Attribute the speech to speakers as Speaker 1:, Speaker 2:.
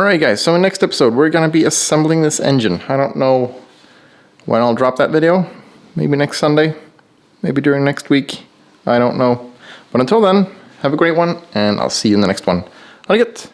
Speaker 1: Alright guys, so in the next episode we're going to be assembling this engine. I don't know when I'll drop that video. Maybe next Sunday. Maybe during next week. I don't know. But until then, have a great one, and I'll see you in the next one. Ha det gött!